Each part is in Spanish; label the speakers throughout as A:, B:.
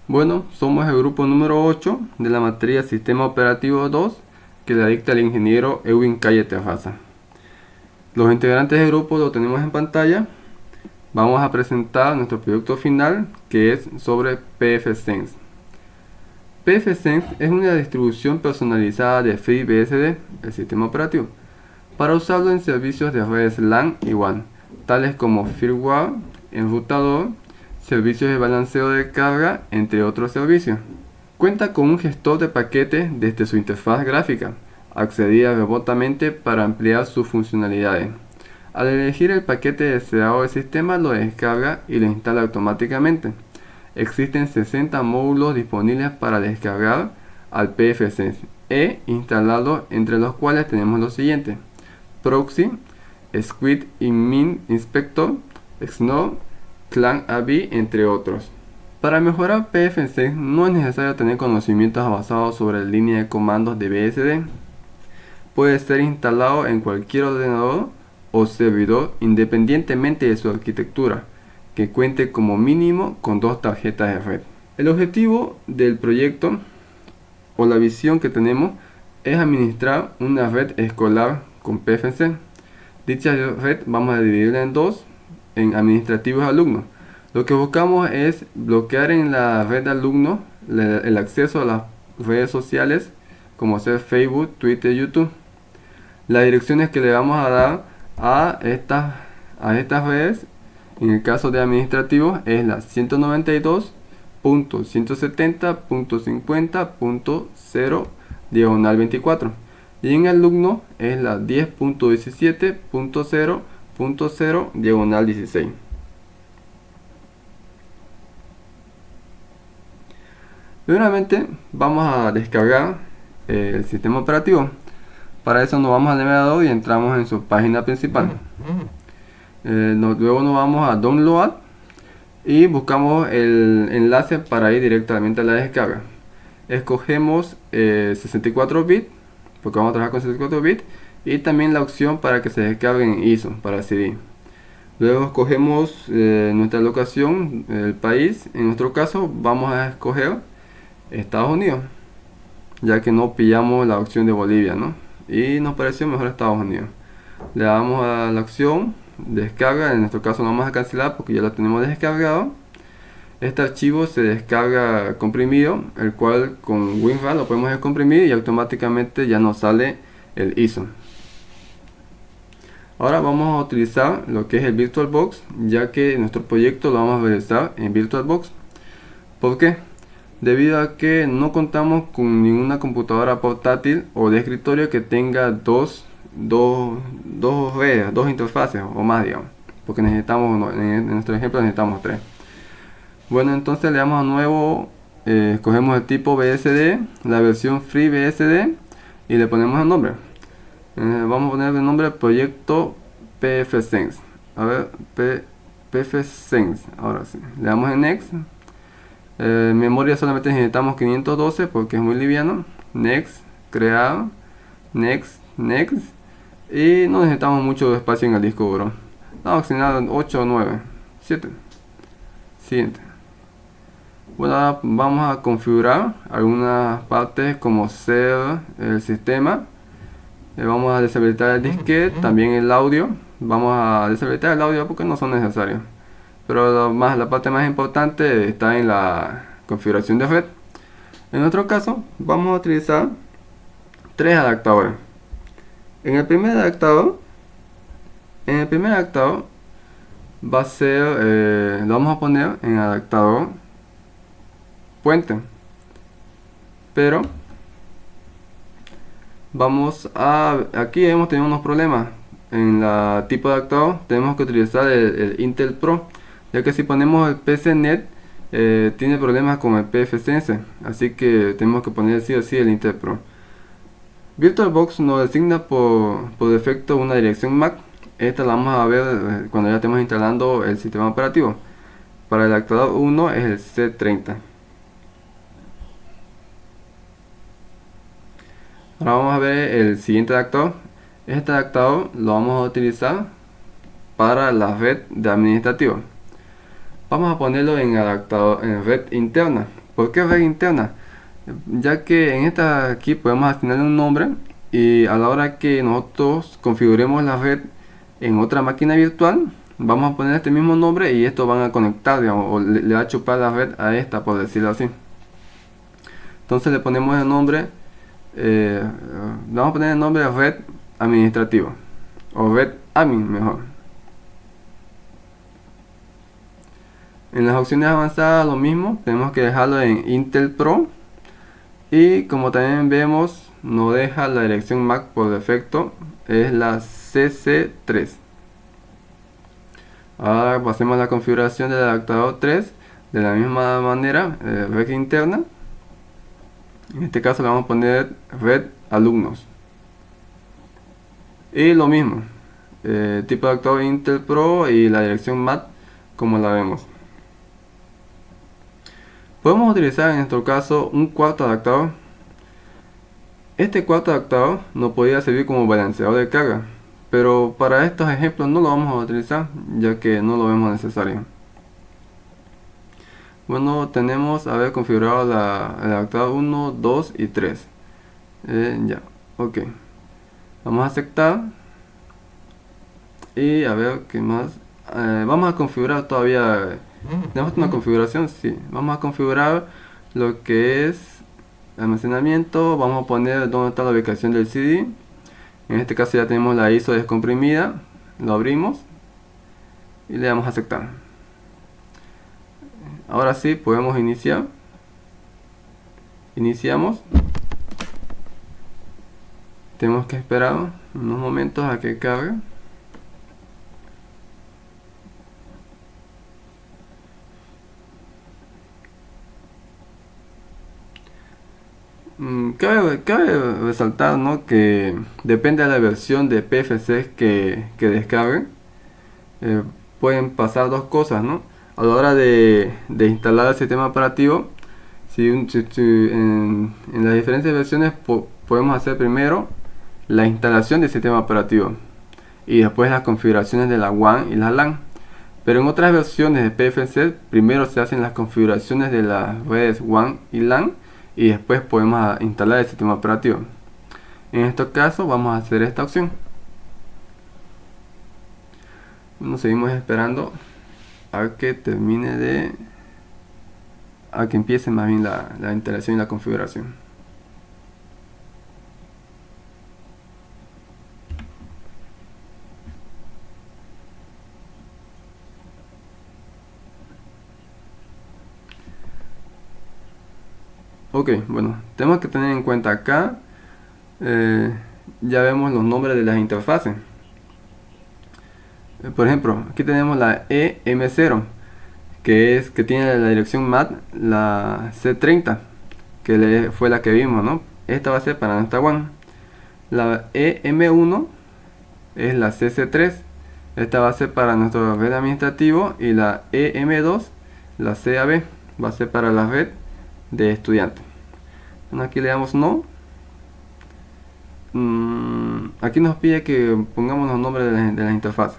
A: Bueno, somos el grupo número 8 de la materia Sistema Operativo 2 que la dicta el ingeniero Edwin Calle Tejasa. Los integrantes del grupo lo tenemos en pantalla. Vamos a presentar nuestro proyecto final, que es sobre pfSense. pfSense es una distribución personalizada de FreeBSD, el sistema operativo, para usarlo en servicios de redes LAN y WAN, tales como firewall, enrutador, servicios de balanceo de carga, entre otros servicios. Cuenta con un gestor de paquetes desde su interfaz gráfica, accedida remotamente para ampliar sus funcionalidades. Al elegir el paquete deseado del sistema, lo descarga y lo instala automáticamente. Existen 60 módulos disponibles para descargar al pfSense e instalarlo, entre los cuales tenemos los siguientes: Proxy, Squid y Min Inspector, Snow, ClanAB, entre otros. Para mejorar pfSense no es necesario tener conocimientos avanzados sobre línea de comandos de BSD. Puede ser instalado en cualquier ordenador o servidor independientemente de su arquitectura, que cuente como mínimo con 2 tarjetas de red. El objetivo del proyecto o la visión que tenemos es administrar una red escolar con pfSense. Dicha red vamos a dividirla en dos, en administrativos alumnos. Lo que buscamos es bloquear en la red de alumnos el acceso a las redes sociales como ser Facebook, Twitter y YouTube. Las direcciones que le vamos a dar a estas redes, en el caso de administrativos, es la 192.170.50.0/24, y en alumno es la 10.17.0.0/16. Primeramente vamos a descargar el sistema operativo. Para eso nos vamos al navegador y entramos en su página principal. Luego nos vamos a Download y buscamos el enlace para ir directamente a la descarga. Escogemos 64 bits, porque vamos a trabajar con 64 bits, y también la opción para que se descargue en ISO para CD. Luego escogemos nuestra locación, el país. En nuestro caso vamos a escoger Estados Unidos, ya que no pillamos la opción de Bolivia, ¿no? Y nos pareció mejor Estados Unidos. Le damos a la opción descarga. En nuestro caso no vamos a cancelar porque ya lo tenemos descargado. Este archivo se descarga comprimido, el cual con WinRAR lo podemos descomprimir y automáticamente ya nos sale el ISO. Ahora vamos a utilizar lo que es el VirtualBox, ya que nuestro proyecto lo vamos a realizar en VirtualBox. ¿Por qué? Debido a que no contamos con ninguna computadora portátil o de escritorio que tenga dos redes, dos interfaces o más, digamos, porque necesitamos, en nuestro ejemplo necesitamos 3. Bueno, entonces le damos a nuevo, escogemos el tipo BSD, la versión FreeBSD, y le ponemos el nombre. Vamos a poner el nombre proyecto pfSense. A ver, pfSense. Ahora sí, le damos en Next. Memoria solamente necesitamos 512 porque es muy liviano. Next, crear, Next, Next, y no necesitamos mucho espacio en el disco duro. Vamos a asignar 8 o 9, 7. Siguiente. Bueno, ahora vamos a configurar algunas partes como ser el sistema. Vamos a deshabilitar el disquete, también el audio. Vamos a deshabilitar el audio porque no son necesarios. Pero la parte más importante está en la configuración de red. En nuestro caso vamos a utilizar 3 adaptadores. En el primer adaptador va a ser, lo vamos a poner en adaptador puente. Pero aquí hemos tenido unos problemas. En la tipo de adaptador tenemos que utilizar el Intel Pro, ya que si ponemos el PCNet tiene problemas con el pfSense, así que tenemos que poner sí o sí el Intel Pro. VirtualBox nos designa por defecto una dirección MAC. Esta la vamos a ver cuando ya estemos instalando el sistema operativo. Para el adaptador 1 es el C30. Ahora vamos a ver el siguiente adaptador. Este adaptador lo vamos a utilizar para la red de administrativo. Vamos a ponerlo en red interna, ¿Por qué red interna? Ya que en esta aquí podemos asignarle un nombre y a la hora que nosotros configuremos la red en otra máquina virtual, vamos a poner este mismo nombre y estos van a conectar, digamos, o le va a chupar la red a esta, por decirlo así. Entonces le ponemos el nombre, vamos a poner el nombre de red administrativo o red admin mejor. En las opciones avanzadas lo mismo, tenemos que dejarlo en Intel Pro y como también vemos no deja la dirección MAC por defecto, es la CC3. Ahora pasemos a la configuración del adaptador 3 de la misma manera, red interna. En este caso le vamos a poner red alumnos y lo mismo, tipo de adaptador Intel Pro y la dirección MAC como la vemos. Podemos utilizar en nuestro caso un cuarto adaptador. Este cuarto adaptador nos podría servir como balanceador de carga, pero para estos ejemplos no lo vamos a utilizar ya que no lo vemos necesario. Bueno, tenemos haber configurado el adaptador 1, 2 y 3. Ya, ok. Vamos a aceptar. Y a ver qué más. Vamos a configurar todavía. ¿Tenemos una configuración? Sí. Vamos a configurar lo que es almacenamiento. Vamos a poner dónde está la ubicación del CD. En este caso ya tenemos la ISO descomprimida. Lo abrimos. Y le damos a aceptar. Ahora sí, podemos iniciar. Iniciamos. Tenemos que esperar unos momentos a que cargue. Cabe resaltar, ¿no?, que depende de la versión de PFC que descarguen. Pueden pasar dos cosas, ¿no? A la hora de instalar el sistema operativo, en las diferentes versiones podemos hacer primero la instalación del sistema operativo y después las configuraciones de la WAN y la LAN. Pero en otras versiones de PFC primero se hacen las configuraciones de las redes WAN y LAN y después podemos instalar el sistema operativo. En este caso vamos a hacer esta opción. Bueno, seguimos esperando a que termine a que empiece más bien la instalación y la configuración. Ok, bueno, tenemos que tener en cuenta acá, ya vemos los nombres de las interfaces. Por ejemplo, aquí tenemos la EM0, que tiene la dirección MAC, la C30, que fue la que vimos, ¿no? Esta va a ser para nuestra WAN. La EM1 es la CC3, esta va a ser para nuestro red administrativo, y la EM2, la CAB, va a ser para la red de estudiantes. Bueno, aquí le damos no. Aquí nos pide que pongamos los nombres de las interfaces.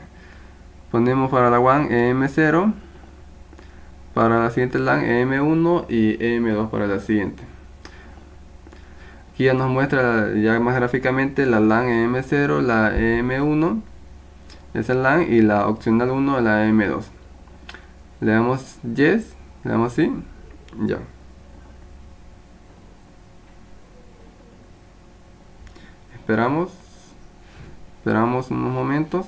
A: Ponemos para la WAN EM0, para la siguiente LAN EM1 y EM2 para la siguiente. Aquí ya nos muestra ya más gráficamente la LAN EM0, la EM1, esa LAN, y la opcional 1 de la EM2. Le damos yes, le damos sí, ya. Esperamos unos momentos.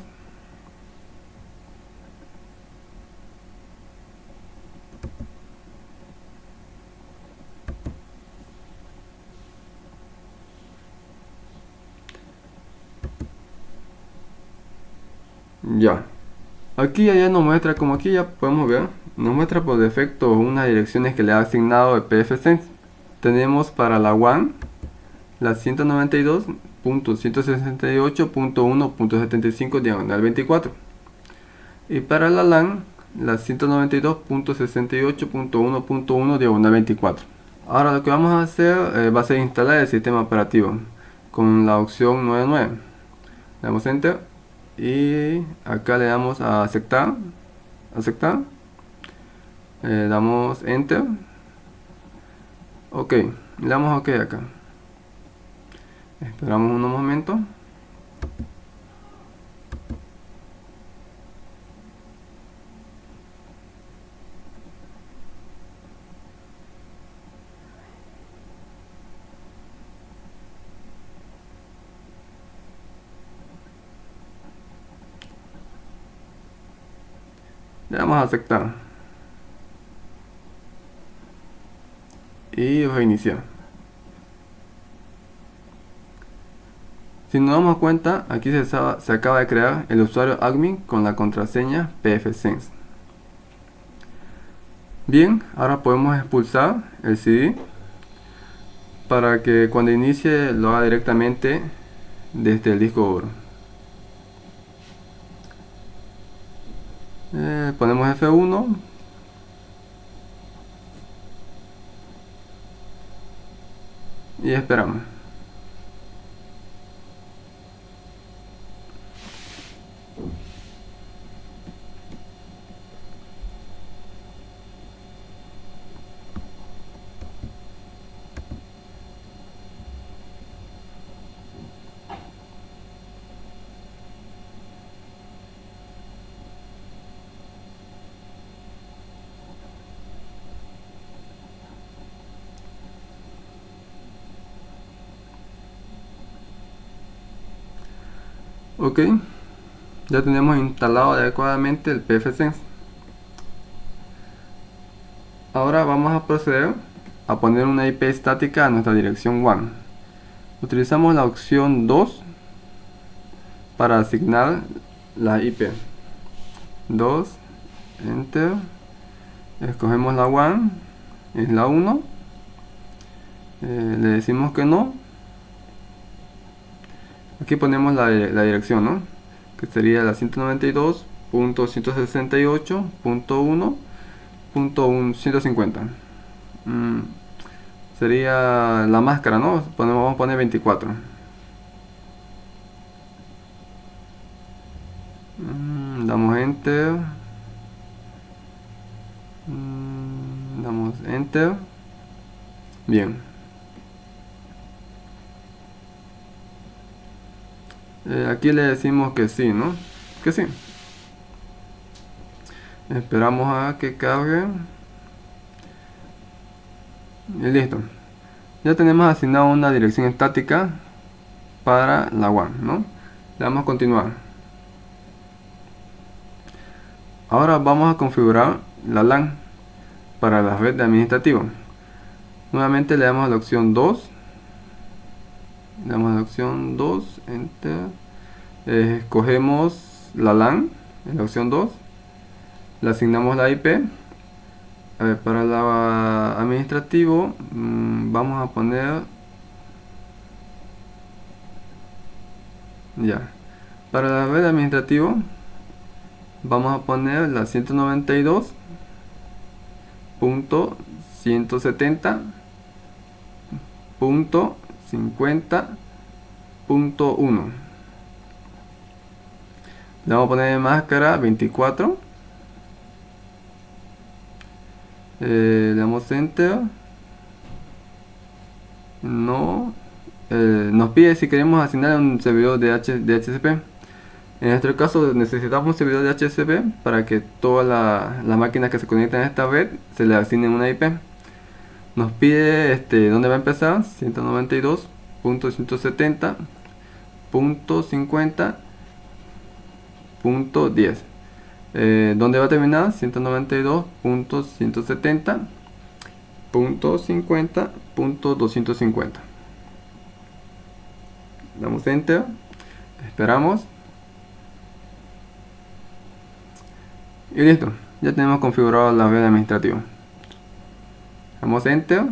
A: Ya, aquí ya nos muestra, como aquí ya podemos ver, nos muestra por defecto unas direcciones que le ha asignado el pfSense. Tenemos para la WAN la 192.168.1.75/24 y para la LAN la 192.68.1.1/24. Ahora lo que vamos a hacer va a ser instalar el sistema operativo con la opción 99. Le damos enter y acá le damos a aceptar, damos enter. Ok, le damos ok acá. Esperamos unos momentos. Le damos a aceptar. Y reiniciar. Si nos damos cuenta, aquí se acaba de crear el usuario admin con la contraseña pfSense. Bien, ahora podemos expulsar el CD para que cuando inicie lo haga directamente desde el disco duro. Ponemos F1 y esperamos. Ok, ya tenemos instalado adecuadamente el pfSense. Ahora vamos a proceder a poner una IP estática a nuestra dirección WAN. Utilizamos la opción 2 para asignar la IP. 2, Enter, escogemos la WAN, es la 1, le decimos que no. Aquí ponemos la dirección, ¿no? Que sería la 192.168.1.150. Sería la máscara, ¿no? Vamos a poner 24. Damos enter. Damos enter. Bien. Aquí le decimos que sí, ¿no? Que sí. Esperamos a que cargue. Y listo. Ya tenemos asignado una dirección estática para la WAN, ¿no? Le damos a continuar. Ahora vamos a configurar la LAN para la red de administrativo. Nuevamente le damos a la opción 2. Le damos a la opción 2, enter. Escogemos la LAN, en la opción 2. Le asignamos la IP. A ver, para el administrativo vamos a poner ya. Para la red administrativo vamos a poner la 192.170.50.1. Le vamos a poner de máscara 24. Le damos enter. No. Nos pide si queremos asignar un servidor de DHCP. En nuestro caso necesitamos un servidor de DHCP para que todas las máquinas que se conectan a esta red se le asignen una IP. Nos pide dónde va a empezar. 192.170.50.10. ¿Dónde va a terminar? 192.170.50.250. Damos enter, esperamos y listo, ya tenemos configurado la red administrativa. Damos enter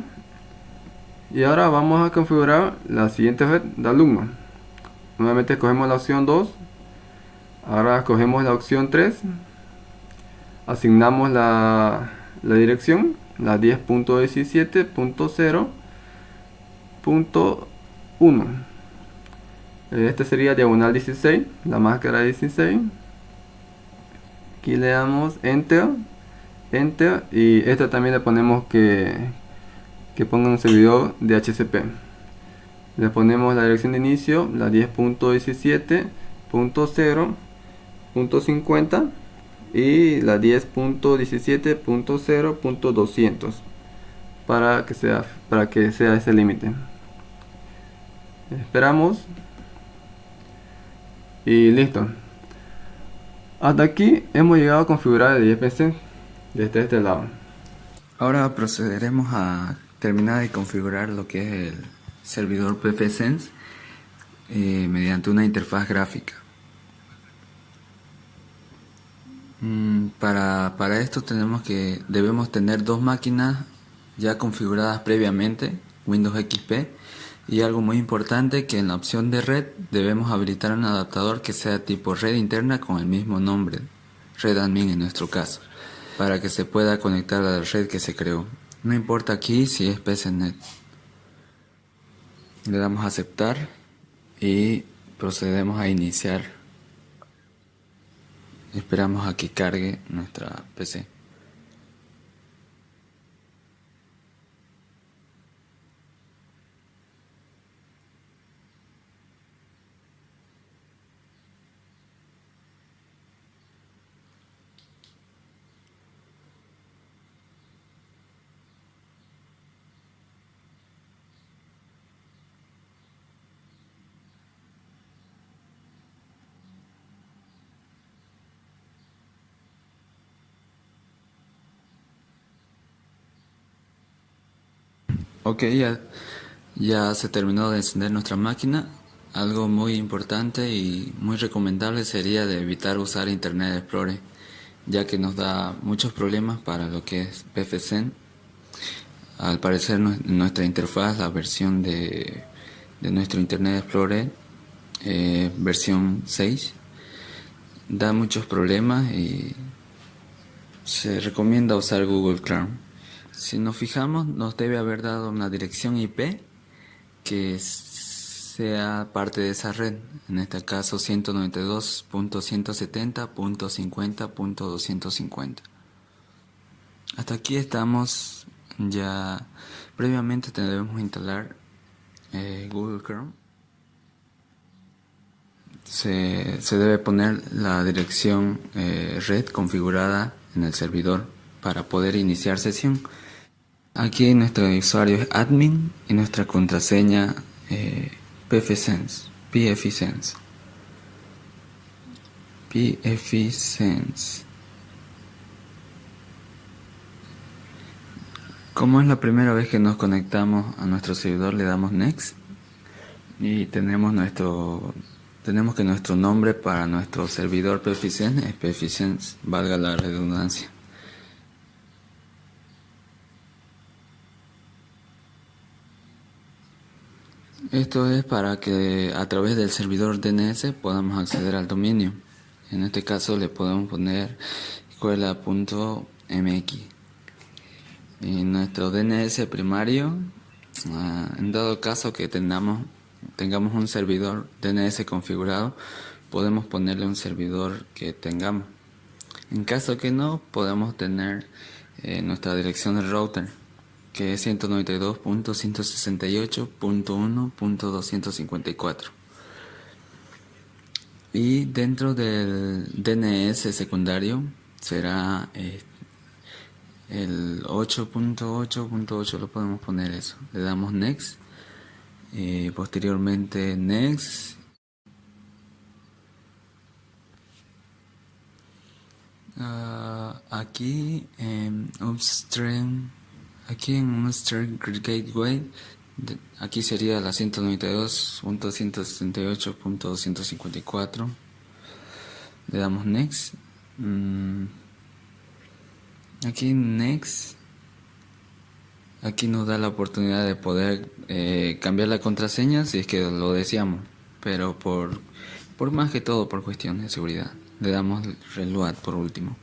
A: y ahora vamos a configurar la siguiente red de alumnos. Nuevamente escogemos la opción 2. Ahora escogemos la opción 3. Asignamos la dirección, la 10.17.0.1. Este sería diagonal 16, la máscara 16. Aquí le damos enter, enter, y esto también le ponemos que que ponga un servidor de DHCP. Le ponemos la dirección de inicio, la 10.17.0.50 y la 10.17.0.200 para que sea ese límite. Esperamos y listo. Hasta aquí hemos llegado a configurar el IPC desde este lado.
B: Ahora procederemos a terminar de configurar lo que es el servidor pfSense mediante una interfaz gráfica. Para esto debemos tener dos máquinas ya configuradas previamente, Windows XP, y algo muy importante, que en la opción de red debemos habilitar un adaptador que sea tipo red interna con el mismo nombre, red admin en nuestro caso, para que se pueda conectar a la red que se creó. No importa aquí si es PCNet. Le damos a aceptar y procedemos a iniciar. Esperamos a que cargue nuestra PC. Ok, ya se terminó de encender nuestra máquina. Algo muy importante y muy recomendable sería de evitar usar Internet Explorer, ya que nos da muchos problemas para lo que es pfSense. Al parecer nuestra interfaz, la versión de nuestro Internet Explorer, versión 6, da muchos problemas y se recomienda usar Google Chrome. Si nos fijamos, nos debe haber dado una dirección IP que sea parte de esa red, en este caso 192.170.50.250. Hasta aquí estamos. Ya previamente debemos instalar Google Chrome. Se debe poner la dirección red configurada en el servidor para poder iniciar sesión. Aquí nuestro usuario es admin y nuestra contraseña pfSense. Como es la primera vez que nos conectamos a nuestro servidor, le damos Next y tenemos que nuestro nombre para nuestro servidor pfSense es pfSense, valga la redundancia. Esto es para que a través del servidor DNS podamos acceder al dominio. En este caso le podemos poner escuela.mx. Y nuestro DNS primario, en dado caso que tengamos un servidor DNS configurado, podemos ponerle un servidor que tengamos. En caso que no, podemos tener nuestra dirección de router, que es 192.168.1.254. Y dentro del DNS secundario será el 8.8.8, lo podemos poner eso. Le damos Next, posteriormente Next. Aquí en Upstream Gateway, aquí sería la 192.168.254. Le damos Next. Aquí Next. Aquí nos da la oportunidad de poder cambiar la contraseña si es que lo deseamos, pero por más que todo por cuestiones de seguridad. Le damos Reload por último.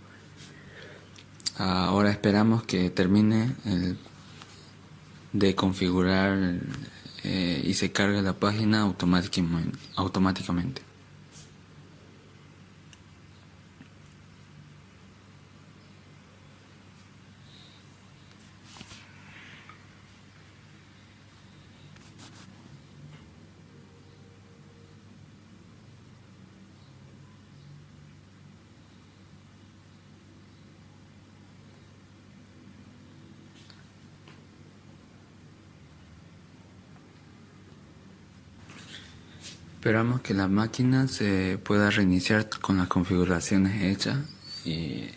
B: Ahora esperamos que termine de configurar y se cargue la página automáticamente. Esperamos que la máquina se pueda reiniciar con las configuraciones hechas y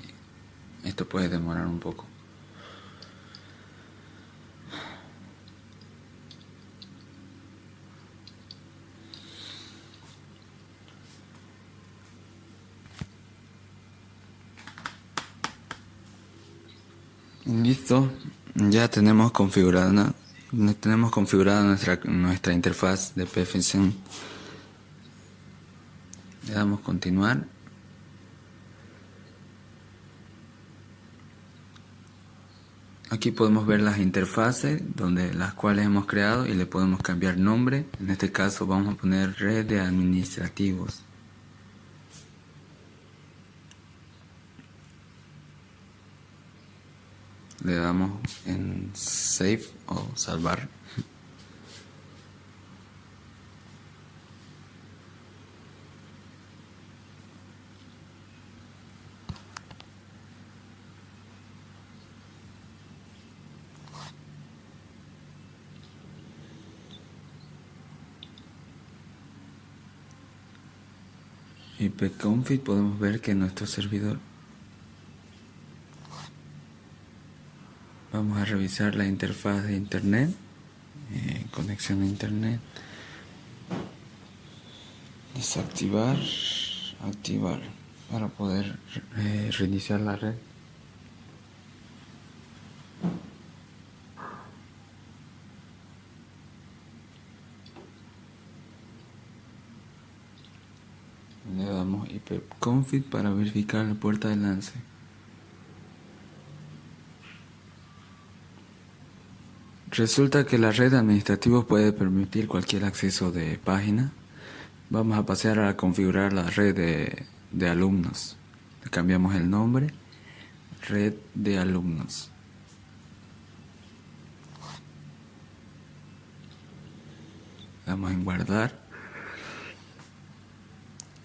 B: esto puede demorar un poco. Listo, ya tenemos configurada nuestra interfaz de PFSense. Le damos continuar. Aquí podemos ver las interfaces las cuales hemos creado y le podemos cambiar nombre. En este caso vamos a poner red de administrativos. Le damos en Save o Salvar. ipconfig podemos ver que nuestro servidor. Vamos a revisar la interfaz de internet, conexión a internet, desactivar, activar para poder reiniciar la red. Le damos ipconfig para verificar la puerta de enlace. Resulta que la red de administrativos puede permitir cualquier acceso de página. Vamos a pasar a configurar la red de alumnos. Le cambiamos el nombre, red de alumnos. Damos en guardar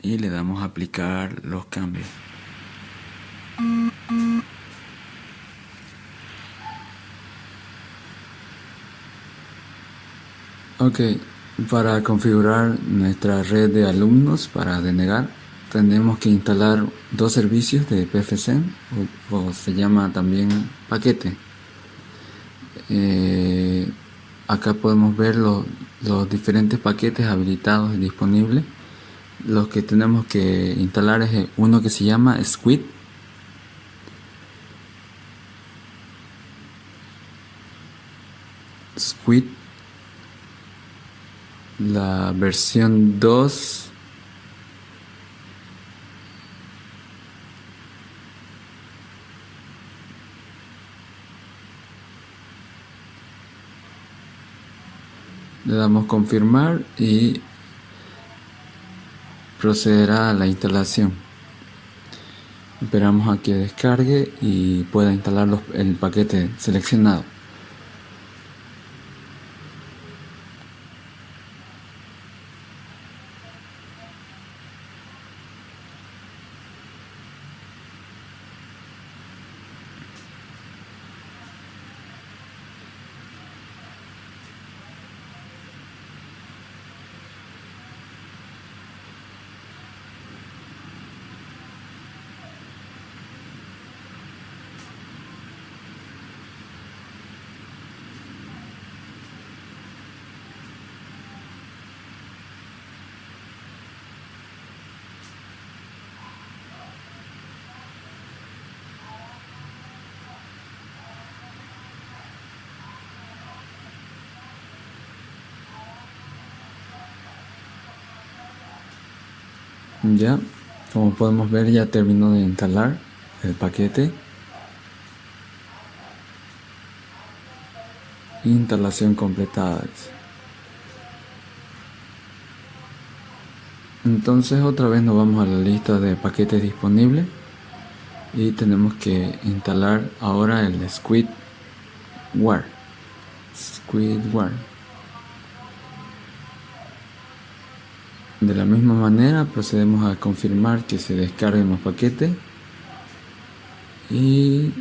B: y le damos a aplicar los cambios. Ok, para configurar nuestra red de alumnos para denegar, tenemos que instalar dos servicios de PFSense, o se llama también paquete. Acá podemos ver los diferentes paquetes habilitados y disponibles. Los que tenemos que instalar es uno que se llama Squid. La versión 2 le damos confirmar y procederá a la instalación. Esperamos a que descargue y pueda instalar el paquete seleccionado. Ya, como podemos ver, ya terminó de instalar el paquete. Instalación completada. Entonces otra vez nos vamos a la lista de paquetes disponibles y tenemos que instalar ahora el Squidware. De la misma manera procedemos a confirmar que se descarguen los paquetes y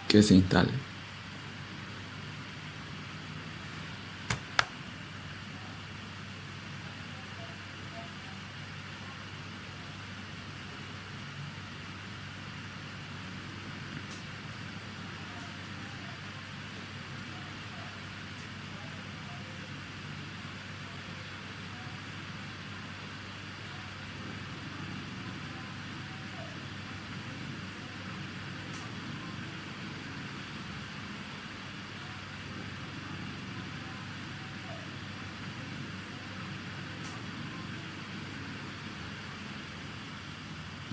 B: que se instale.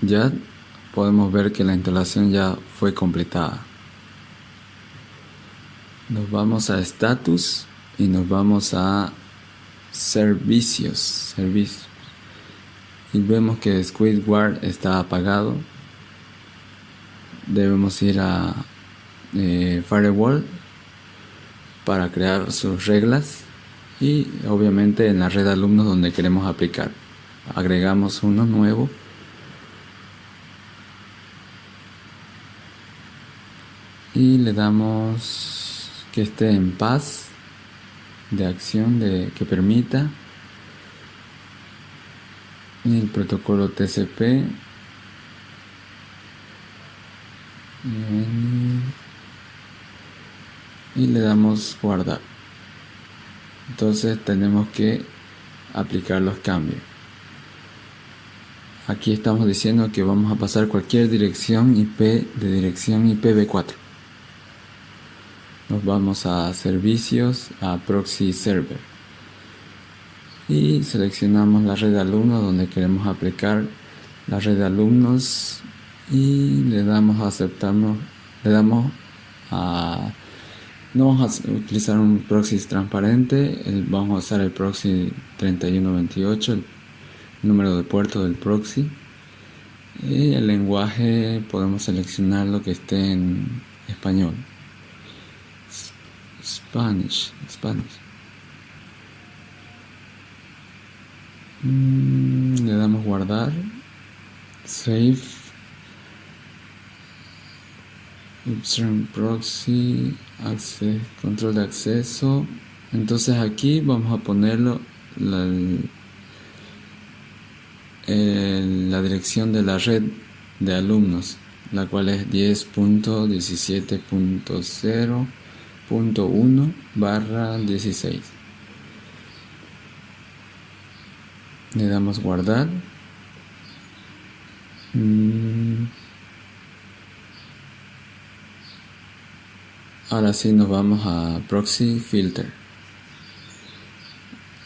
B: Ya podemos ver que la instalación ya fue completada. Nos vamos a status y nos vamos a servicios. Y vemos que Squidward está apagado. Debemos ir a Firewall para crear sus reglas y obviamente en la red de alumnos donde queremos aplicar. Agregamos uno nuevo. Y le damos que esté en paz de acción que permita. Y el protocolo TCP. Y le damos guardar. Entonces tenemos que aplicar los cambios. Aquí estamos diciendo que vamos a pasar cualquier dirección IP de dirección IPv4. Nos vamos a servicios, a proxy server. Y seleccionamos la red de alumnos donde queremos aplicar la red de alumnos. Y le damos a aceptarnos. No vamos a utilizar un proxy transparente. Vamos a usar el proxy 3128, el número de puerto del proxy. Y el lenguaje podemos seleccionar lo que esté en español. Spanish. Le damos guardar. Save. Upstream proxy. Control de acceso. Entonces aquí vamos a ponerlo la dirección de la red de alumnos, la cual es 10.17.0.1/16. Le damos guardar. Ahora sí nos vamos a proxy filter.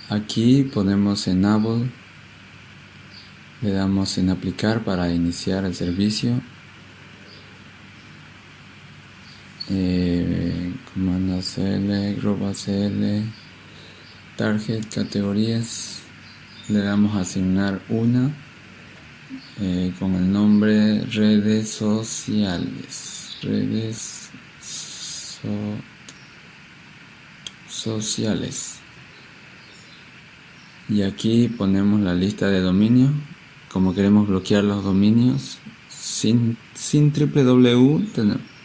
B: Aquí ponemos enable. Le damos en aplicar para iniciar el servicio. Comando ACL, group ACL, target, categorías. Le damos a asignar una con el nombre redes sociales. Y aquí ponemos la lista de dominios. Como queremos bloquear los dominios sin www,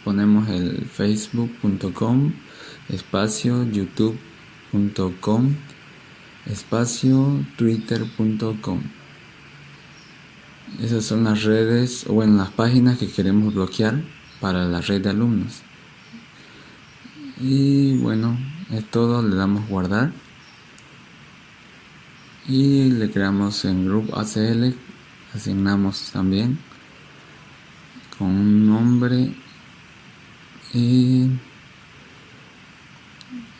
B: ponemos el facebook.com espacio youtube.com espacio twitter.com. Esas son las redes o las páginas que queremos bloquear para la red de alumnos. Y bueno, es todo. Le damos guardar y le creamos en group ACL. Asignamos también con un nombre y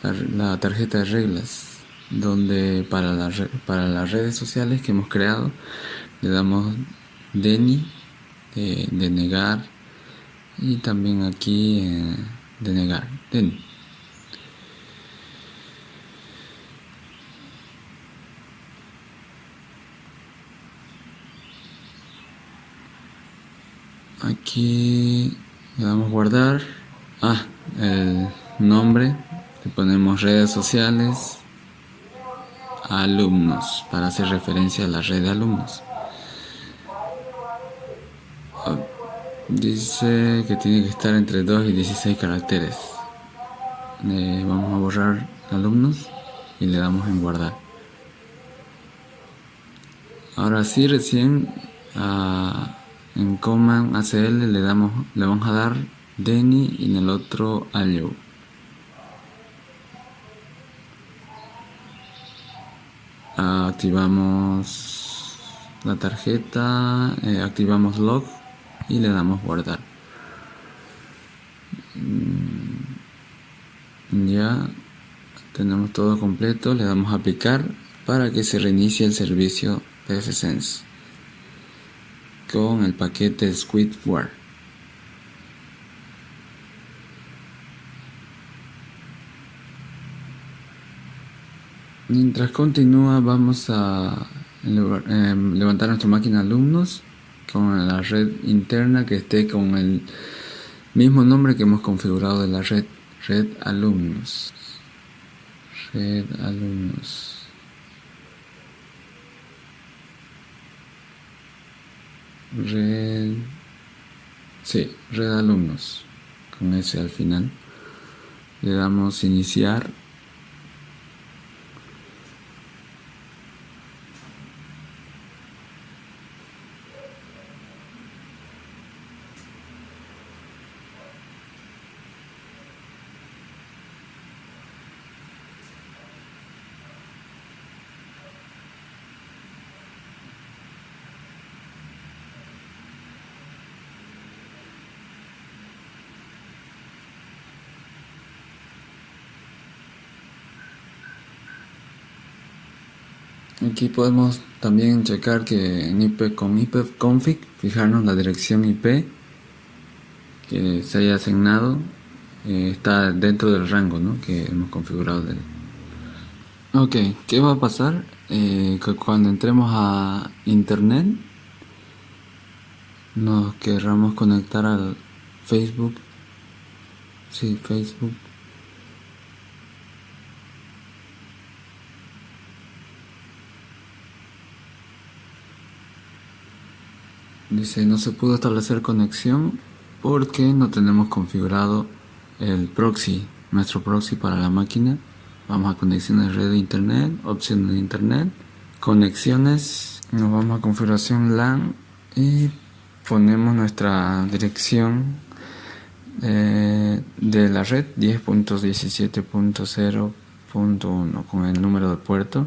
B: la tarjeta de reglas, donde para las redes sociales que hemos creado le damos DENI, de negar, y también aquí de negar, DENI. Aquí le damos guardar. El nombre, le ponemos redes sociales, alumnos, para hacer referencia a la red de alumnos. Dice que tiene que estar entre 2 y 16 caracteres. Vamos a borrar alumnos y le damos en guardar. Ahora sí, recién en command ACL le vamos a dar DENI y en el otro allow. Activamos la tarjeta, activamos log y le damos guardar. Ya tenemos todo completo. Le damos a aplicar para que se reinicie el servicio PFSense. Ok, con el paquete Squidward. Mientras continúa, vamos a levantar nuestra máquina alumnos con la red interna que esté con el mismo nombre que hemos configurado de la red alumnos. Red alumnos con ese al final. Le damos iniciar. Aquí podemos también checar que con ipconfig fijarnos la dirección IP que se haya asignado, está dentro del rango, ¿no?, que hemos configurado. Ok, ¿qué va a pasar? Que cuando entremos a internet nos querramos conectar al Facebook. Sí, Facebook. Dice, no se pudo establecer conexión porque no tenemos configurado el proxy, nuestro proxy para la máquina. Vamos a conexiones red de internet, opciones de internet, conexiones, nos vamos a configuración LAN y ponemos nuestra dirección de la red 10.17.0.1 con el número de puerto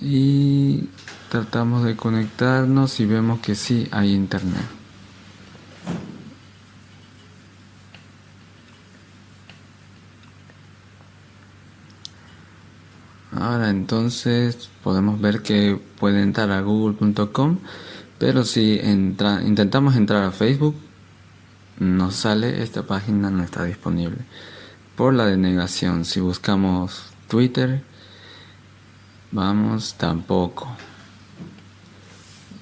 B: y tratamos de conectarnos y vemos que sí hay internet. Ahora entonces podemos ver que puede entrar a google.com, pero si intentamos entrar a Facebook, nos sale esta página no está disponible por la denegación. Si buscamos Twitter, tampoco.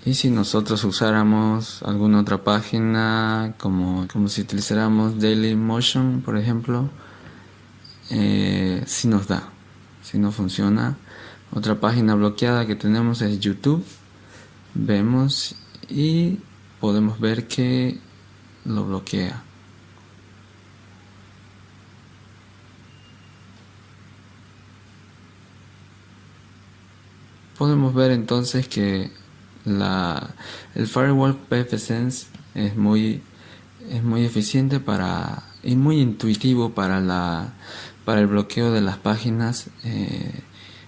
B: Y si nosotros usáramos alguna otra página, como si utilizáramos Dailymotion, por ejemplo, sí nos da, si no funciona. Otra página bloqueada que tenemos es YouTube. Vemos y podemos ver que lo bloquea. Podemos ver entonces que el firewall pfSense es muy eficiente y muy intuitivo para el bloqueo de las páginas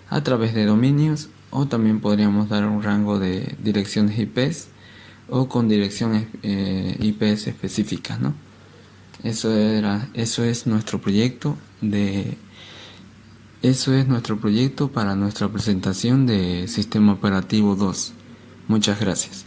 B: a través de dominios, o también podríamos dar un rango de direcciones IPs o con direcciones IPs específicas, ¿no? Eso es nuestro proyecto para nuestra presentación de Sistema Operativo 2. Muchas gracias.